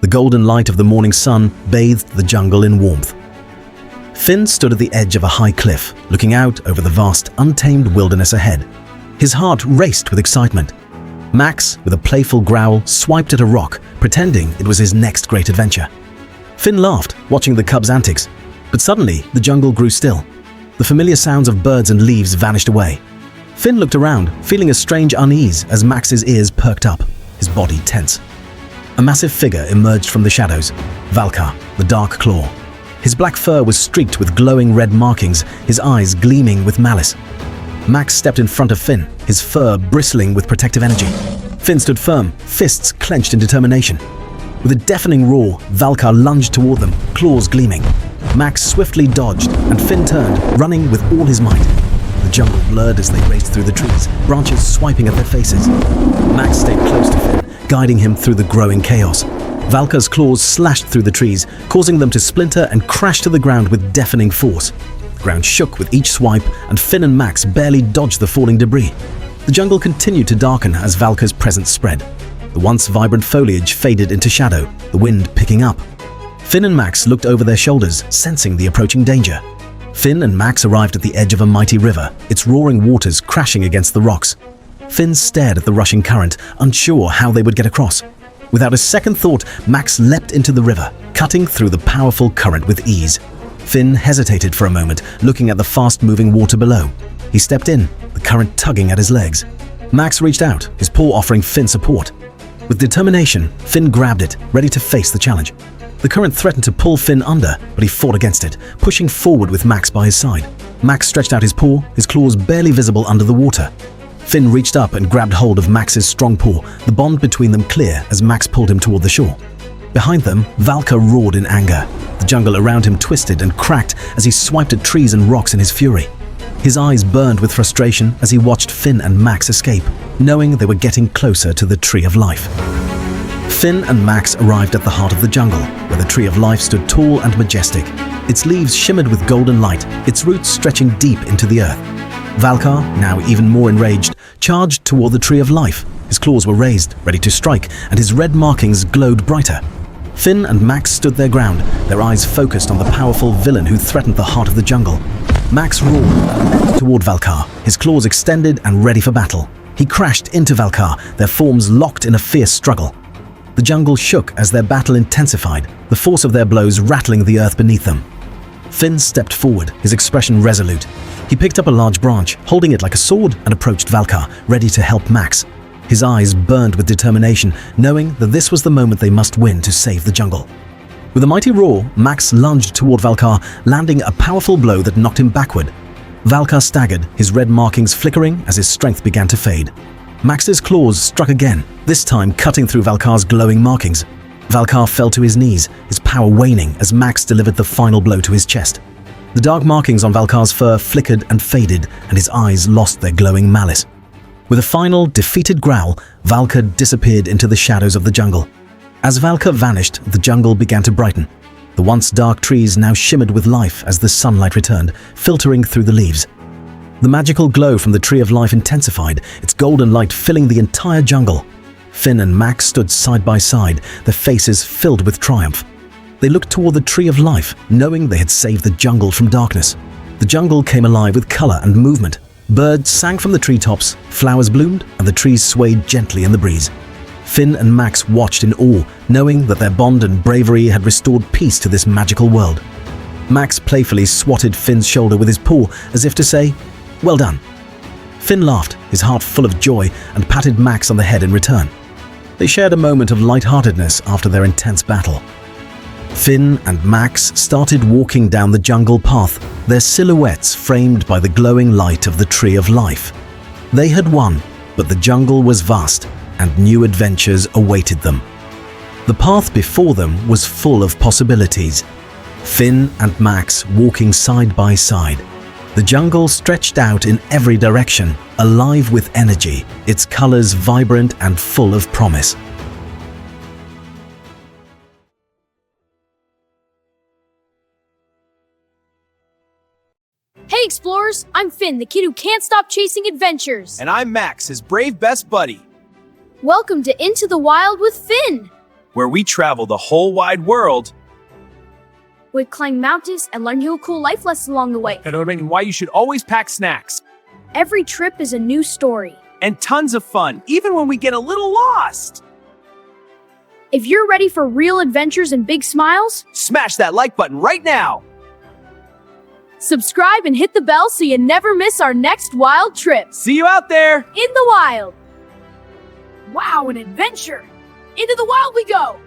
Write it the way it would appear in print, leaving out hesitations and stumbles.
The golden light of the morning sun bathed the jungle in warmth. Finn stood at the edge of a high cliff, looking out over the vast, untamed wilderness ahead. His heart raced with excitement. Maxx, with a playful growl, swiped at a rock, pretending it was his next great adventure. Finn laughed, watching the cub's antics, but suddenly the jungle grew still. The familiar sounds of birds and leaves vanished away. Finn looked around, feeling a strange unease as Max's ears perked up, his body tense. A massive figure emerged from the shadows, Valkar the Dark Claw. His black fur was streaked with glowing red markings, his eyes gleaming with malice. Maxx stepped in front of Finn, his fur bristling with protective energy. Finn stood firm, fists clenched in determination. With a deafening roar, Valkar lunged toward them, claws gleaming. Maxx swiftly dodged, and Finn turned, running with all his might. The jungle blurred as they raced through the trees, branches swiping at their faces. Maxx stayed close to Finn, guiding him through the growing chaos. Valkar's claws slashed through the trees, causing them to splinter and crash to the ground with deafening force. The ground shook with each swipe, and Finn and Maxx barely dodged the falling debris. The jungle continued to darken as Valkar's presence spread. The once vibrant foliage faded into shadow, the wind picking up. Finn and Maxx looked over their shoulders, sensing the approaching danger. Finn and Maxx arrived at the edge of a mighty river, its roaring waters crashing against the rocks. Finn stared at the rushing current, unsure how they would get across. Without a second thought, Maxx leapt into the river, cutting through the powerful current with ease. Finn hesitated for a moment, looking at the fast-moving water below. He stepped in, the current tugging at his legs. Maxx reached out, his paw offering Finn support. With determination, Finn grabbed it, ready to face the challenge. The current threatened to pull Finn under, but he fought against it, pushing forward with Maxx by his side. Maxx stretched out his paw, his claws barely visible under the water. Finn reached up and grabbed hold of Max's strong paw, the bond between them clear as Maxx pulled him toward the shore. Behind them, Valkar roared in anger. The jungle around him twisted and cracked as he swiped at trees and rocks in his fury. His eyes burned with frustration as he watched Finn and Maxx escape, knowing they were getting closer to the Tree of Life. Finn and Maxx arrived at the heart of the jungle, where the Tree of Life stood tall and majestic. Its leaves shimmered with golden light, its roots stretching deep into the earth. Valkar, now even more enraged, charged toward the Tree of Life. His claws were raised, ready to strike, and his red markings glowed brighter. Finn and Maxx stood their ground, their eyes focused on the powerful villain who threatened the heart of the jungle. Maxx roared and leapt toward Valkar, his claws extended and ready for battle. He crashed into Valkar, their forms locked in a fierce struggle. The jungle shook as their battle intensified, the force of their blows rattling the earth beneath them. Finn stepped forward, his expression resolute. He picked up a large branch, holding it like a sword, and approached Valkar, ready to help Maxx. His eyes burned with determination, knowing that this was the moment they must win to save the jungle. With a mighty roar, Maxx lunged toward Valkar, landing a powerful blow that knocked him backward. Valkar staggered, his red markings flickering as his strength began to fade. Max's claws struck again, this time cutting through Valkar's glowing markings. Valkar fell to his knees, his power waning as Maxx delivered the final blow to his chest. The dark markings on Valkar's fur flickered and faded, and his eyes lost their glowing malice. With a final, defeated growl, Valkar disappeared into the shadows of the jungle. As Valkar vanished, the jungle began to brighten. The once dark trees now shimmered with life as the sunlight returned, filtering through the leaves. The magical glow from the Tree of Life intensified, its golden light filling the entire jungle. Finn and Maxx stood side by side, their faces filled with triumph. They looked toward the Tree of Life, knowing they had saved the jungle from darkness. The jungle came alive with color and movement. Birds sang from the treetops, flowers bloomed, and the trees swayed gently in the breeze. Finn and Maxx watched in awe, knowing that their bond and bravery had restored peace to this magical world. Maxx playfully swatted Finn's shoulder with his paw, as if to say, "Well done." Finn laughed, his heart full of joy, and patted Maxx on the head in return. They shared a moment of lightheartedness after their intense battle. Finn and Maxx started walking down the jungle path, their silhouettes framed by the glowing light of the Tree of Life. They had won, but the jungle was vast, and new adventures awaited them. The path before them was full of possibilities. Finn and Maxx walking side by side. The jungle stretched out in every direction, alive with energy, its colors vibrant and full of promise. Hey explorers, I'm Finn, the kid who can't stop chasing adventures. And I'm Maxx, his brave best buddy. Welcome to Into the Wild with Finn. where we travel the whole wide world. We climb mountains and learn new cool life lessons along the way. And why you should always pack snacks. Every trip is a new story. And tons of fun, even when we get a little lost. If you're ready for real adventures and big smiles, Smash that like button right now. subscribe and hit the bell so you never miss our next wild trip. See you out there. In the wild. Wow, an adventure! Into the wild we go!